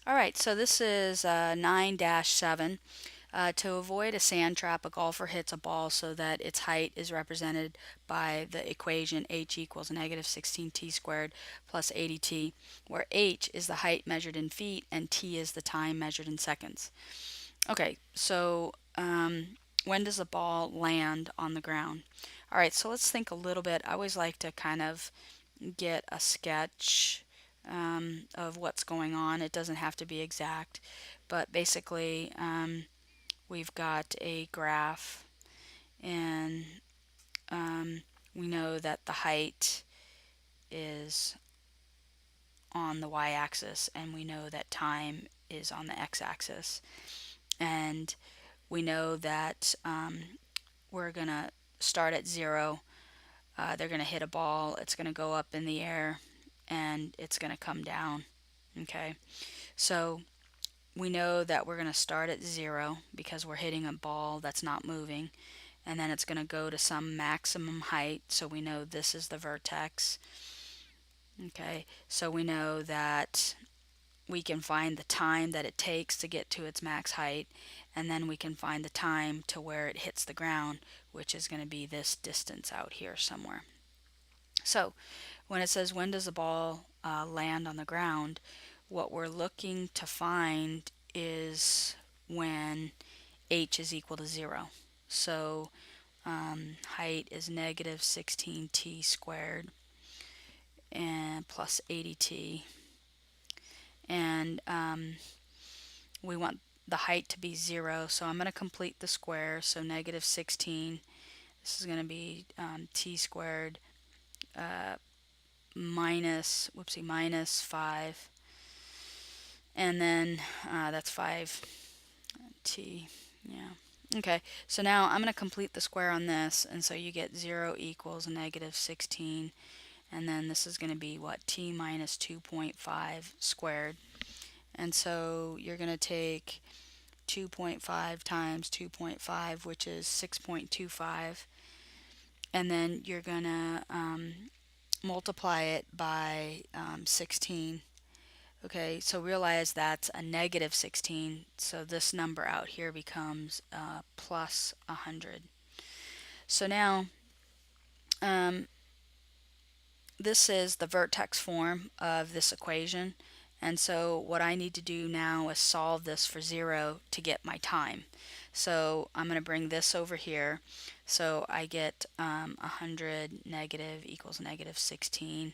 All right, so this is 9-7. To avoid a sand trap, a golfer hits a ball so that its height is represented by the equation h equals negative 16t squared plus 80t, where h is the height measured in feet and t is the time measured in seconds. Okay, so when does the ball land on the ground? All right, so let's think a little bit. I always like to kind of get a sketch of what's going on. It doesn't have to be exact, but basically, we've got a graph, and um, we know that the height is on the y-axis, and we know that time is on the x-axis, and we know that we're gonna start at 0. They're gonna hit a ball. It's gonna go up in the air, and it's gonna come down. Okay, so we know that we're going to start at 0 because we're hitting a ball that's not moving, and then it's going to go to some maximum height, so we know this is the vertex. Okay, so we know that we can find the time that it takes to get to its max height, and then we can find the time to where it hits the ground, which is going to be this distance out here somewhere. So when it says when does the ball land on the ground, what we're looking to find is when h is equal to 0. So height is negative 16t squared and plus 80t. And we want the height to be 0, so I'm going to complete the square. So negative 16, this is going to be t squared minus, whoopsie, minus 5. And then that's 5t. Yeah. Okay, so now I'm going to complete the square on this, and so you get 0 equals negative 16, and then this is going to be what, t minus 2.5 squared. And so you're going to take 2.5 times 2.5, which is 6.25, and then you're going to multiply it by 16. Okay, so realize that's a negative 16, so this number out here becomes plus 100. So now, um, this is the vertex form of this equation, and so what I need to do now is solve this for 0 to get my time. So I'm going to bring this over here, so I get 100 negative equals negative 16,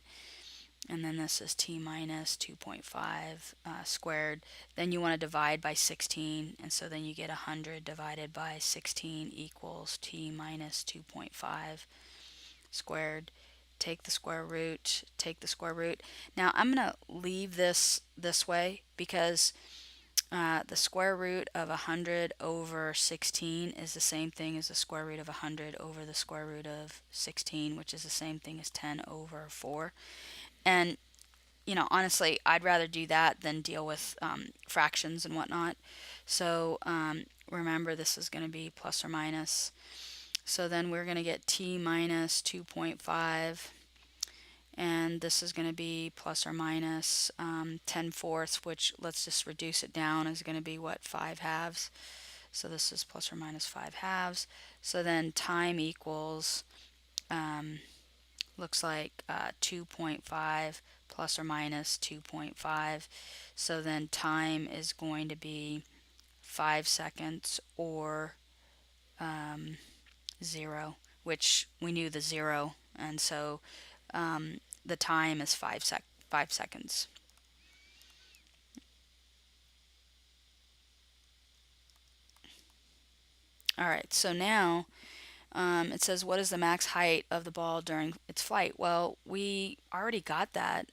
and then this is t minus 2.5 squared. Then you want to divide by 16, and so then you get 100 divided by 16 equals t minus 2.5 squared. Take the square root, take the square root. Now I'm going to leave this way because the square root of 100 over 16 is the same thing as the square root of 100 over the square root of 16, which is the same thing as 10 over 4. And honestly, I'd rather do that than deal with fractions and whatnot. So remember, this is going to be plus or minus. So then we're going to get t minus 2.5, and this is going to be plus or minus 10 fourths, which let's just reduce it down, is going to be what, 5 halves. So this is plus or minus 5 halves. So then time equals looks like 2.5 plus or minus 2.5. So then time is going to be 5 seconds or 0, which we knew the 0, and so the time is 5 seconds. All right, so now it says, what is the max height of the ball during its flight? Well, we already got that.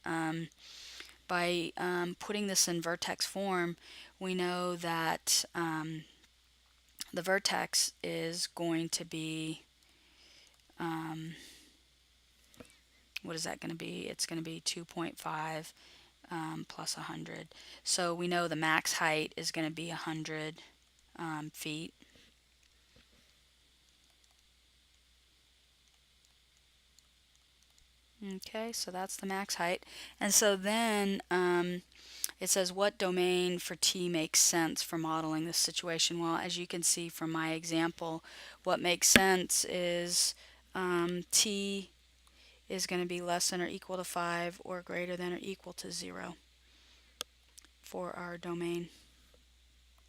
By putting this in vertex form, we know that the vertex is going to be, what is that going to be? It's going to be 2.5 plus 100. So we know the max height is going to be 100 feet. Okay, so that's the max height. And so then It says, what domain for t makes sense for modeling this situation? Well, as you can see from my example, what makes sense is t is going to be less than or equal to 5 or greater than or equal to 0 for our domain.